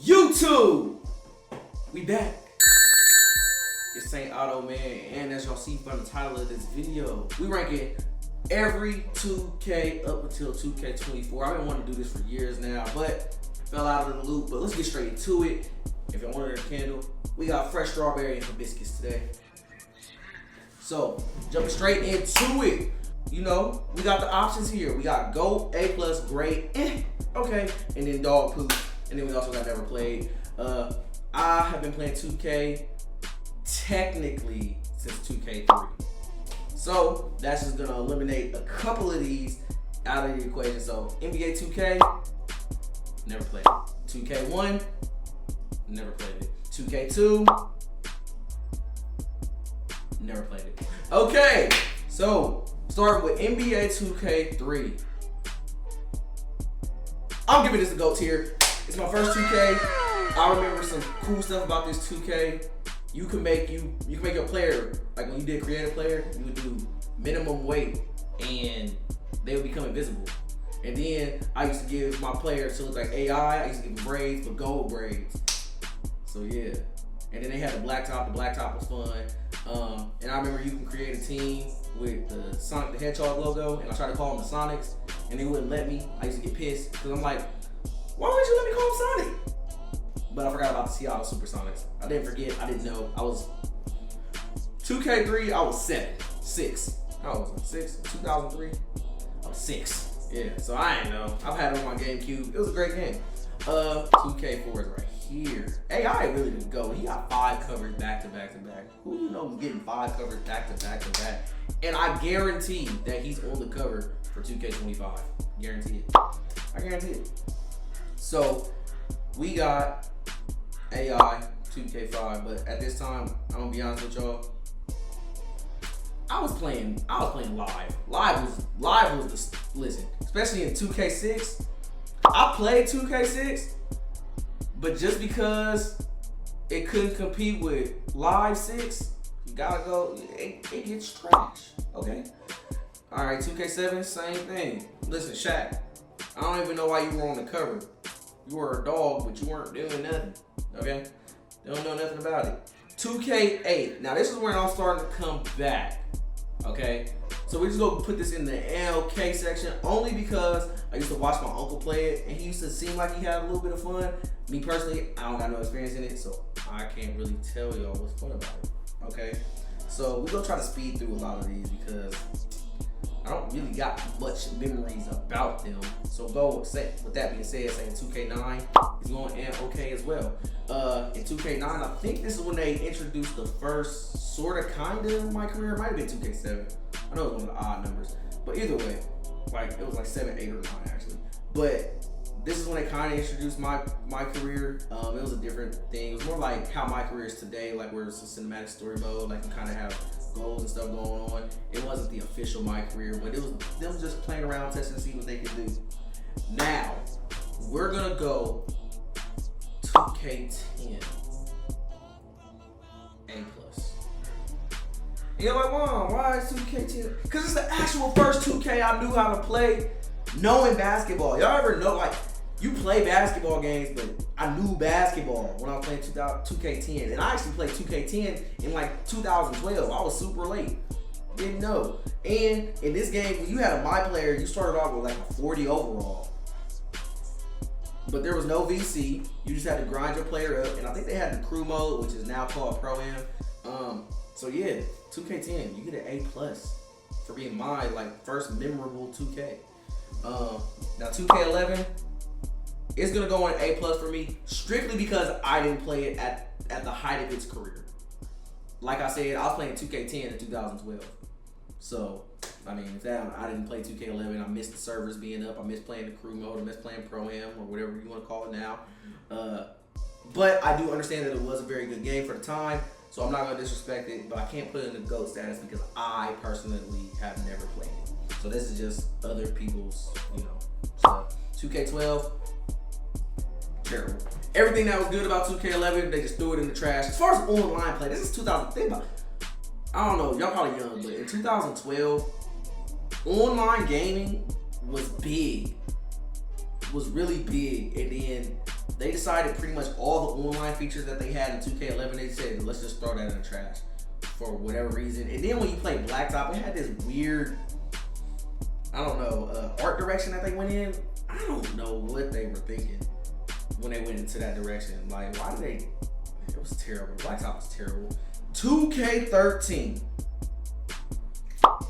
YouTube, we back. It's Saint Otto, man, and as y'all see from the title of this video, we ranking every 2K up until 2K24. I've been wanting to do this for years now, but fell out of the loop. But let's get straight into it. If y'all wanted a candle, we got fresh strawberry and hibiscus today. So jumping straight into it. You know, we got the options here. We got Gold, A+, Great, okay, and then Dog Poop. And then we also got Never Played. I have been playing 2K technically since 2K3. So that's just gonna eliminate a couple of these out of the equation. So NBA 2K, never played it. 2K1, never played it. 2K2, never played it. Okay, so starting with NBA 2K3. I'm giving this a GOAT tier. It's my first 2K. I remember some cool stuff about this 2K. You can make your player, like when you did create a player, you would do minimum weight and they would become invisible. And then I used to give my players to look like AI. I used to give them braids, but gold braids. So yeah. And then they had the black top. The black top was fun. And I remember you can create a team with the Sonic the Hedgehog logo, and I tried to call them the Sonics, and they wouldn't let me. I used to get pissed because I'm like, why wouldn't you let me call them Sonic? But I forgot about the Seattle Supersonics. I didn't forget. I didn't know. I was 2K3. I was 6. How old was I? 6? 2003. I was 6. Yeah. So I ain't know. I've had it on my GameCube. It was a great game. 2K4 is right here. AI really didn't go. He got 5 covers back to back to back. Who you know was getting 5 covers back to back to back? And I guarantee that he's on the cover for 2K25. Guarantee it. I guarantee it. So we got AI 2K5, but at this time, I'm gonna be honest with y'all. I was playing live. Live was the listen, especially in 2K6. I played 2K6, but just because it couldn't compete with Live 6, you gotta go. It gets trash. Okay. All right, 2K7, same thing. Listen, Shaq, I don't even know why you were on the cover. You were a dog, but you weren't doing nothing. Okay? They don't know nothing about it. 2K8. Now this is where I'm starting to come back. Okay? So we're just gonna put this in the LK section only because I used to watch my uncle play it and he used to seem like he had a little bit of fun. Me personally, I don't got no experience in it, so I can't really tell y'all what's fun about it. Okay? So we're gonna try to speed through a lot of these because I don't really got much memories about them. So with that being said, saying 2K9 is going in okay as well. In 2K9, I think this is when they introduced the first sort of kind of my career. It might have been 2K7. I know it was one of the odd numbers. But either way, like it was like 7, 8, or 9 actually. But this is when they kind of introduced my career. It was a different thing. It was more like how my career is today, like where it's a cinematic story mode, like you kind of have goals and stuff going on. It wasn't the official my career, but it was them just playing around, testing to see what they could do. Now, we're gonna go 2K10 A+. You're like, Mom, why is 2K10? Because it's the actual first 2K I knew how to play knowing basketball. Y'all ever know, like, you play basketball games, but I knew basketball when I was playing 2K10. And I actually played 2K10 in like 2012. I was super late. Didn't know. And in this game, when you had a my player, you started off with like a 40 overall. But there was no VC. You just had to grind your player up. And I think they had the crew mode, which is now called Pro-Am. So yeah, 2K10, you get an A+ for being my like first memorable 2K. Now 2K11, it's gonna go on A+ for me strictly because I didn't play it at the height of its career. Like I said, I was playing 2K10 in 2012. So, I mean, if I didn't play 2K11, I missed the servers being up, I missed playing the crew mode, I missed playing Pro-Am or whatever you want to call it now. But I do understand that it was a very good game for the time, so I'm not gonna disrespect it, but I can't put it in the GOAT status because I personally have never played it. So this is just other people's, stuff. 2K12, terrible. Everything that was good about 2K11, they just threw it in the trash. As far as online play, this is 2000. Think about it. I don't know, y'all probably young, but in 2012, online gaming was big. Was really big, and then they decided pretty much all the online features that they had in 2K11, they said, let's just throw that in the trash for whatever reason. And then when you play Blacktop, it had this weird, I don't know, art direction that they went in. I don't know what they were thinking when they went into that direction. Like, why did they? It was terrible. Blacktop was terrible. 2K13.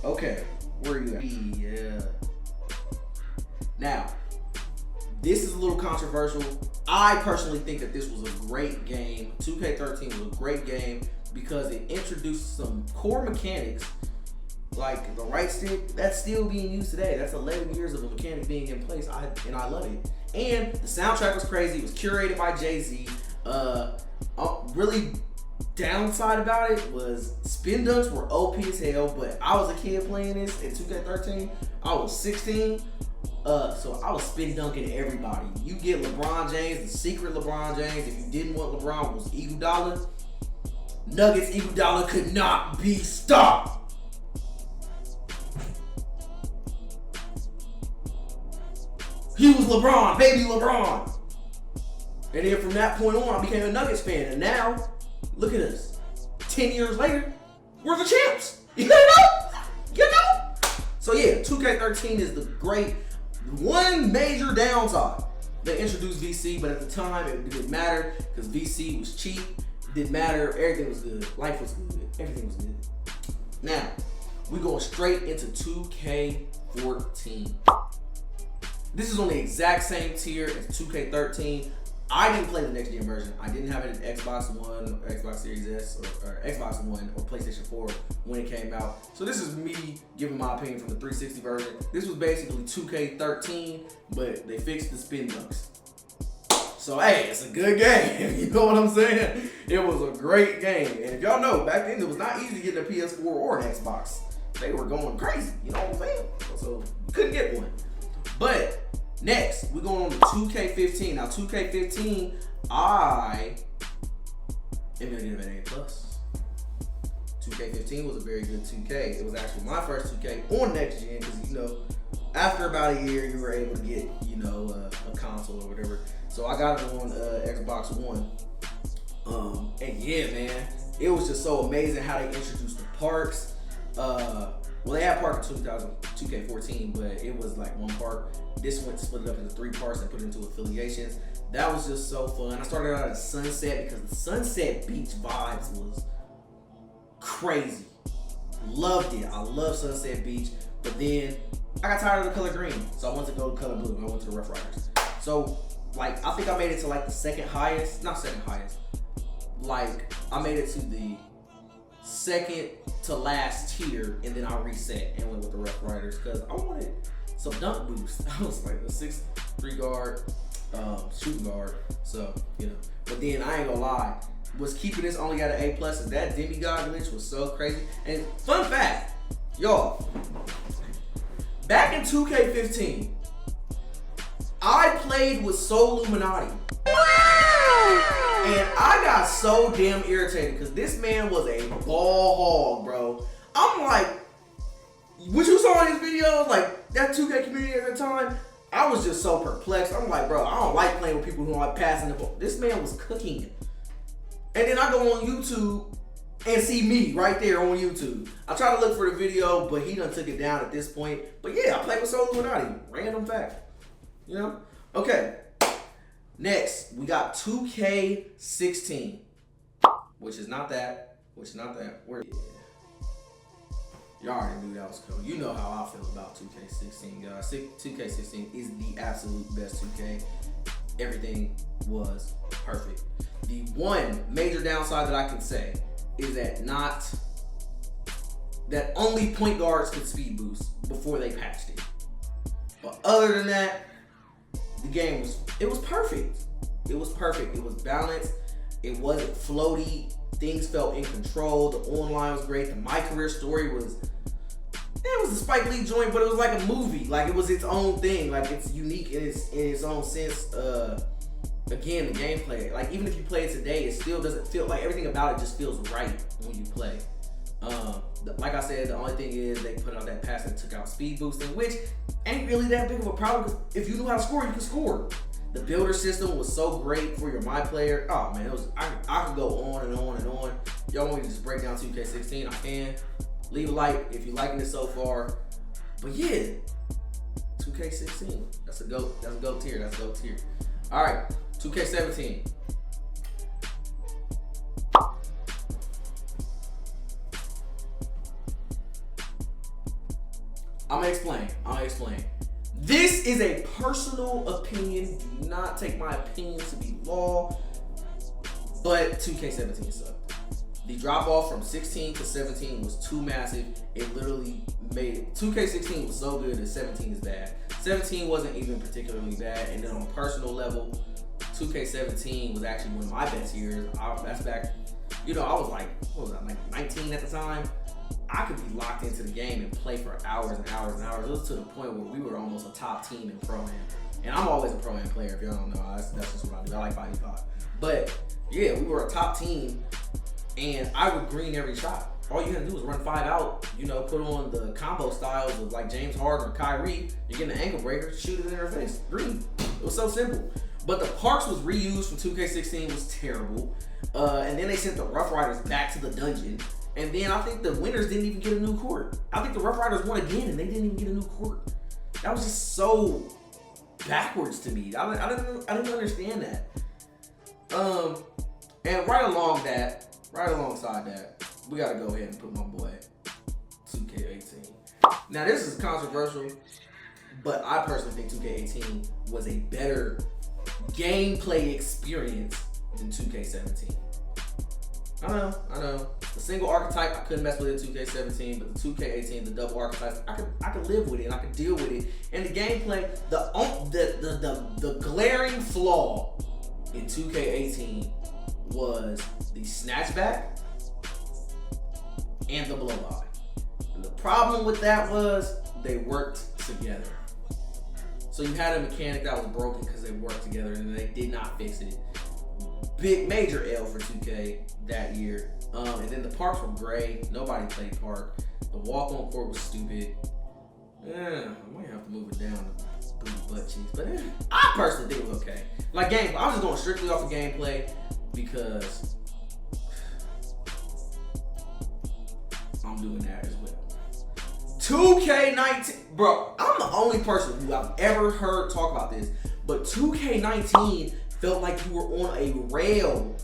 Okay, where are you at? Yeah. Now, this is a little controversial. I personally think that this was a great game. 2K13 was a great game because it introduced some core mechanics, like the right stick, that's still being used today. That's 11 years of a mechanic being in place, and I love it. And the soundtrack was crazy. It was curated by Jay-Z. Really downside about it was spin dunks were OP as hell, but I was a kid playing this in 2K13. I was 16. So I was spin dunking everybody. You get LeBron James, the secret LeBron James. If you didn't want LeBron, was Iguodala. Nuggets Iguodala could not be stopped. He was LeBron, baby LeBron. And then from that point on, I became a Nuggets fan. And now, look at us. 10 years later, we're the champs. You know? So yeah, 2K13 is the great. One major downside, they introduced VC, but at the time it didn't matter because VC was cheap. It didn't matter. Everything was good. Life was good. Everything was good. Now, we're going straight into 2K14. This is on the exact same tier as 2K13. I didn't play the next gen version. I didn't have it in Xbox One, or Xbox Series S, or Xbox One, or PlayStation 4 when it came out. So this is me giving my opinion from the 360 version. This was basically 2K13, but they fixed the spin dunks. So hey, it's a good game. You know what I'm saying? It was a great game. And if y'all know, back then it was not easy to get a PS4 or an Xbox. They were going crazy. You know what I'm saying? So you couldn't get one. But next, we're going on to 2K15. Now, 2K15, I am going to give it an A+. 2K15 was a very good 2K. It was actually my first 2K on next gen because, you know, after about a year, you were able to get, you know, a console or whatever. So I got it on Xbox One. And yeah, man, it was just so amazing how they introduced the parks. Well, they had park in 2K14, but it was like one park. This went split it up into 3 parts and put it into affiliations. That was just so fun. I started out at Sunset because the Sunset Beach vibes was crazy. Loved it. I love Sunset Beach. But then I got tired of the color green, so I wanted to go to color blue. I went to the Rough Riders. So, like, I think I made it to like the second highest. Like, I made it to the second to last tier, and then I reset and went with the Rough Riders because I wanted some dunk boost. I was like a 6'3" guard, shooting guard. So, you know. But then I ain't gonna lie, was keeping this only at an A+ is that demigod glitch was so crazy. And fun fact, y'all, back in 2K15, I played with Soul Illuminati. And I got so damn irritated because this man was a ball hog, bro. I'm like, what you saw in his videos, like that 2K community at the time, I was just so perplexed. I'm like, bro, I don't like playing with people who are passing the ball. This man was cooking. And then I go on YouTube and see me right there on YouTube. I try to look for the video, but he done took it down at this point. But yeah, I played with Soul Illuminati. Random fact. You know? Okay. Next, we got 2K16, which is not that. Where? Yeah. Y'all already knew that was coming. You know how I feel about 2K16, guys. 2K16 is the absolute best 2K. Everything was perfect. The one major downside that I can say is that only point guards could speed boost before they patched it. But other than that, the game was perfect. It was perfect. It was balanced. It wasn't floaty. Things felt in control. The online was great. The My Career Story was a Spike Lee joint, but it was like a movie. Like it was its own thing. Like it's unique in its own sense. Again, the gameplay. Like even if you play it today, it still doesn't feel like everything about it just feels right when you play. Like I said, the only thing is they put out that patch that took out speed boosting, which ain't really that big of a problem because if you knew how to score, you can score. The builder system was so great for your My Player. Oh man, it was. I could go on and on and on. Y'all want me to just break down 2K16? I can. Leave a like if you're liking it so far. But yeah, 2K16. That's a GOAT. That's a GOAT tier. That's a GOAT tier. All right, 2K17. I'm gonna explain. This is a personal opinion. Do not take my opinion to be law. But 2K17 sucked. The drop off from 16 to 17 was too massive. It literally made it. 2K16 was so good that 17 is bad. 17 wasn't even particularly bad. And then on a personal level, 2K17 was actually one of my best years. That's back, I was like, what was I, like 19 at the time? I could be locked into the game and play for hours and hours and hours. It was to the point where we were almost a top team in Pro-Am. And I'm always a Pro-Am player, if y'all don't know. That's just what I do. I like 5v5. But yeah, we were a top team, and I would green every shot. All you had to do was run 5 out, put on the combo styles of like James Harden or Kyrie. You're getting an ankle breaker, shoot it in their face, green. It was so simple. But the parks was reused from 2K16 was terrible. And then they sent the Rough Riders back to the dungeon. And then I think the winners didn't even get a new court. I think the Rough Riders won again and they didn't even get a new court. That was just so backwards to me. I didn't understand that. And right alongside that, we gotta go ahead and put my boy 2K18. Now this is controversial, but I personally think 2K18 was a better gameplay experience than 2K17. I know. The single archetype, I couldn't mess with it in 2K17, but the 2K18, the double archetypes, I could live with it and I could deal with it. And the gameplay, the glaring flaw in 2K18 was the snatchback and the blow by. And the problem with that was they worked together. So you had a mechanic that was broken because they worked together and they did not fix it. Big major L for 2K that year. And then the parks were gray. Nobody played park. The walk-on court was stupid. I might have to move it down to booty butt cheeks. But I personally think it was okay. Like gameplay, I was just going strictly off of gameplay because I'm doing that as well. 2K19, bro, I'm the only person who I've ever heard talk about this, but 2K19 felt like you were on a rail.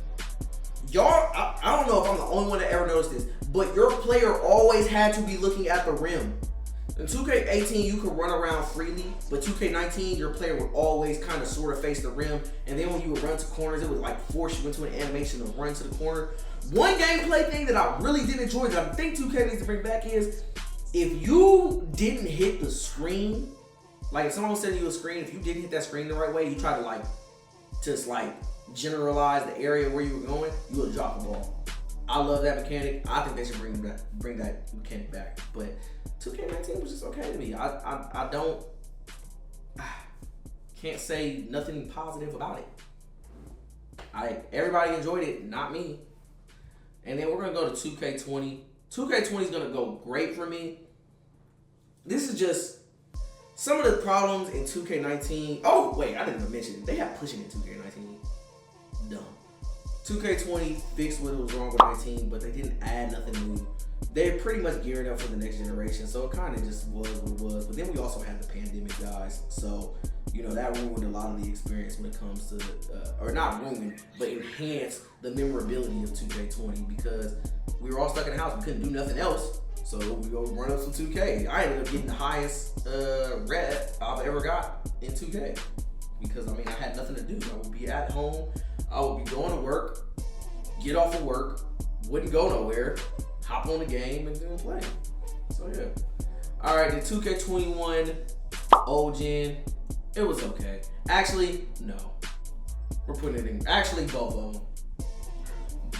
Y'all, I don't know if I'm the only one that ever noticed this, but your player always had to be looking at the rim. In 2K18, you could run around freely, but 2K19, your player would always kind of sort of face the rim, and then when you would run to corners, it would like force you into an animation to run to the corner. One gameplay thing that I really did enjoy that I think 2K needs to bring back is, if you didn't hit the screen, like if someone was sending you a screen, if you didn't hit that screen the right way, you try to like, just like generalize the area where you were going, you would drop the ball. I love that mechanic. I think they should bring that mechanic back. But 2K19 was just okay to me. I can't say nothing positive about it. Everybody enjoyed it, not me. And then we're gonna go to 2K20. 2K20 is gonna go great for me. This is just some of the problems in 2K19. Oh wait, I didn't even mention it. They have pushing in 2K19. Dumb. 2K20 fixed what was wrong with 19, but they didn't add nothing new. They're pretty much gearing up for the next generation, so it kind of just was what it was. But then we also had the pandemic, guys. So, that ruined a lot of the experience when it comes to, or not ruined, but enhanced the memorability of 2K20 because we were all stuck in the house. We couldn't do nothing else. So we go run up some 2K. I ended up getting the highest red I've ever got in 2K because, I had nothing to do. I would be at home. I would be going to work, get off of work, wouldn't go nowhere, hop on the game and then play. So yeah. All right, the 2K21 old gen, it was okay. Actually, no. We're putting it in. Actually, both of them.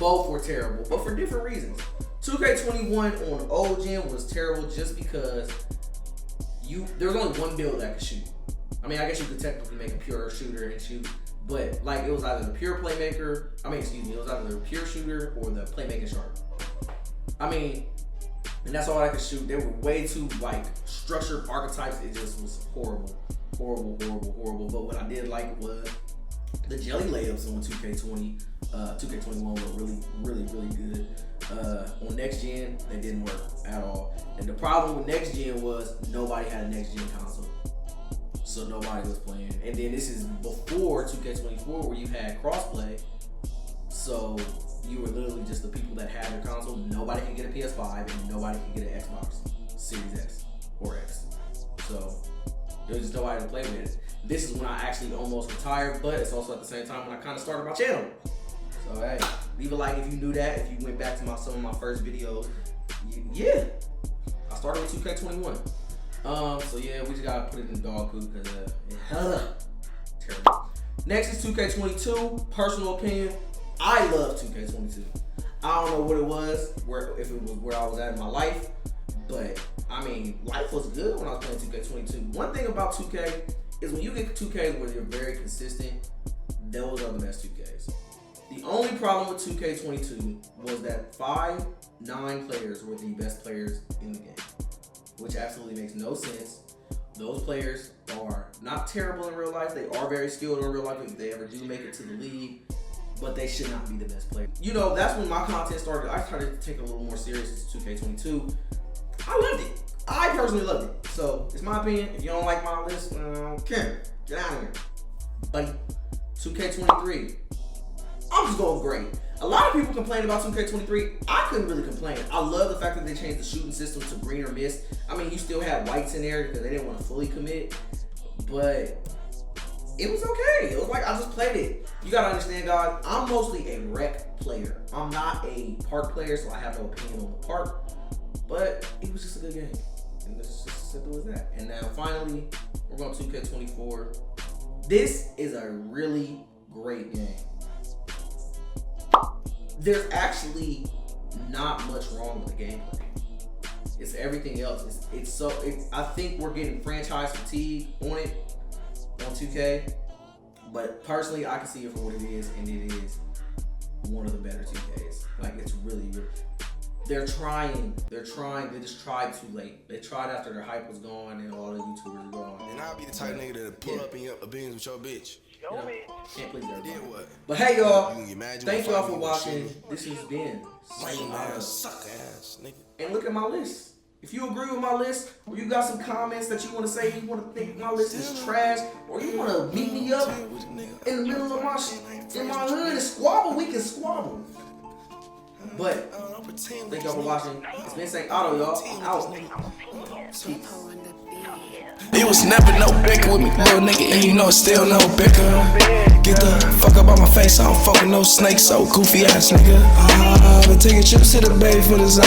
Both were terrible, but for different reasons. 2K21 on old gen was terrible just because there's only one build that could shoot. I guess you could technically make a pure shooter and shoot. But like it was either the pure playmaker, it was either the pure shooter or the playmaking shark. And that's all I could shoot. They were way too like structured archetypes. It just was horrible. horrible. But what I did like was the jelly layups on 2K20, 2K21 were really good. On next gen, they didn't work at all. And the problem with next gen was nobody had a next gen console, so nobody was playing. And then this is before 2K24, where you had crossplay, so you were literally just the people that had your console. Nobody could get a PS5 and nobody could get an Xbox Series X or X. So there was just nobody to play with it. This is when I actually almost retired, but it's also at the same time when I kind of started my channel. So hey, leave a like if you knew that. If you went back to some of my first videos, yeah, I started with 2K21. So yeah, we just gotta put it in dog poop because terrible. Next is 2K22. Personal opinion, I love 2K22. I don't know what it was, if it was where I was at in my life, but I mean, life was good when I was playing 2K22. One thing about 2K is when you get 2Ks where you're very consistent, those are the best 2Ks. The only problem with 2K22 was that 9 players were the best players in the game, which absolutely makes no sense. Those players are not terrible in real life. They are very skilled in real life if they ever do make it to the league, but they should not be the best player. You know, that's when my content started. I started to take it a little more serious in 2K22. I loved it. I personally loved it. So it's my opinion. If you don't like my list, I don't care. Get out of here. Buddy, 2K23. I'm just going great. A lot of people complain about 2K23. I couldn't really complain. I love the fact that they changed the shooting system to green or mist. I mean, you still had whites in there because they didn't want to fully commit, but it was okay. It was like I just played it. You gotta understand, guys, I'm mostly a rec player. I'm not a park player, so I have no opinion on the park, but it was just a good game. And it's just as simple as that. And now finally, we're going to 2K24. This is a really great game. There's actually not much wrong with the gameplay. It's everything else. I think we're getting franchise fatigue on it, on 2K. But personally, I can see it for what it is, and it is one of the better 2Ks. Like, it's really good. They're trying. They just tried too late. They tried after their hype was gone and all the YouTubers were gone. And I'll be the type of nigga that'll pull up in your beans with your bitch. You know, can't please everybody. Did what? But hey, y'all, thank y'all for watching. This has been suck ass nigga. And look at my list. If you agree with my list, or you got some comments that you want to say, you want to think my list is trash, or you want to meet me up in the middle of my hood and squabble, we can squabble. But thank y'all for watching. It's been St. Otto, y'all. Out. Peace. It was never no bicker with me, little nigga, and you know it's still no bicker. Get the fuck up on my face, I don't fuck with no snakes, so goofy ass nigga. Been taking trips to the bay for the